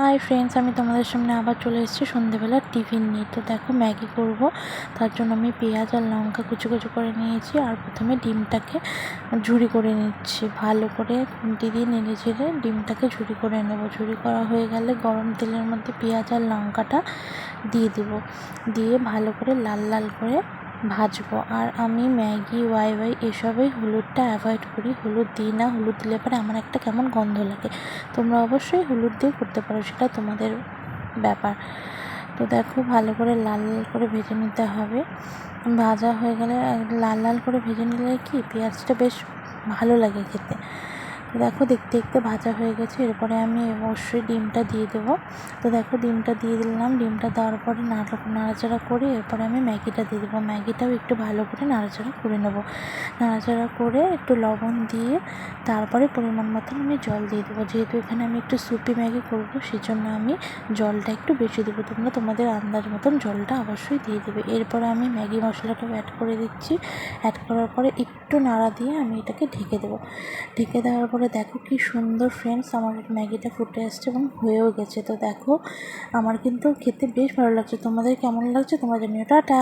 Hi friends, আমি তোমাদের সামনে আবার চলে এসেছি সন্ধ্যেবেলার টিফিন নিয়ে। তো দেখো ম্যাগি করব, তার জন্য আমি পেঁয়াজ আর লঙ্কা কুচি কুচি করে নিয়েছি। আর প্রথমে ডিমটাকে ঝুরি করে নিচ্ছি, ভালো করে খুন্তি দিয়ে নেড়ে ঝেড়ে ডিমটাকে ঝুরি করে নেব। ঝুরি করা হয়ে গেলে গরম তেলের মধ্যে পেঁয়াজ আর লঙ্কাটা দিয়ে দেবো, দিয়ে ভালো করে লাল লাল করে ভাজবো। আর আমি ম্যাগি ওয়াই এসবেই হলুদটা অ্যাভয়েড করি, হলুদ দিই না। হলুদ দিলে পরে আমার একটা কেমন গন্ধ লাগে। তোমরা অবশ্যই হলুদ দিয়ে করতে পারো, সেটা তোমাদের ব্যাপার। তো দেখো ভালো করে লাল লাল করে ভেজে নিতে হবে। ভাজা হয়ে গেলে লাল লাল করে ভেজে নিলে কি পেঁয়াজটা বেশ ভালো লাগে খেতে। তো দেখো দেখতে দেখতে ভাজা হয়ে গেছে, এরপরে আমি অবশ্যই ডিমটা দিয়ে দেবো। তো দেখো ডিমটা দিয়ে দিলাম, ডিমটা দেওয়ার পরে নাড়াচাড়া করে এরপরে আমি ম্যাগিটা দিয়ে দেবো। ম্যাগিটাও একটু ভালো করে নাড়াচাড়া করে নেবো। নাড়াচাড়া করে একটু লবণ দিয়ে তারপরে পরিমাণ মতন আমি জল দিয়ে দেবো। যেহেতু এখানে আমি একটু সুপি ম্যাগি করবো, সেই জন্য আমি জলটা একটু বেশি দেবো। তোমরা তোমাদের আন্দাজ মতন জলটা অবশ্যই দিয়ে দেবে। এরপরে আমি ম্যাগি মশলাটাও অ্যাড করে দিচ্ছি। অ্যাড করার পরে একটু নাড়া দিয়ে আমি এটাকে ঢেকে দেবো। ঢেকে দেওয়ার পরে দেখো কি সুন্দর ফ্রেন্ডস আমার ম্যাগিটা ফুটে আসছে এবং হয়েও গেছে। তো দেখো আমার কিন্তু খেতে বেশ ভালো লাগছে। তোমাদের কেমন লাগছে তোমরা জানিও। টাটা।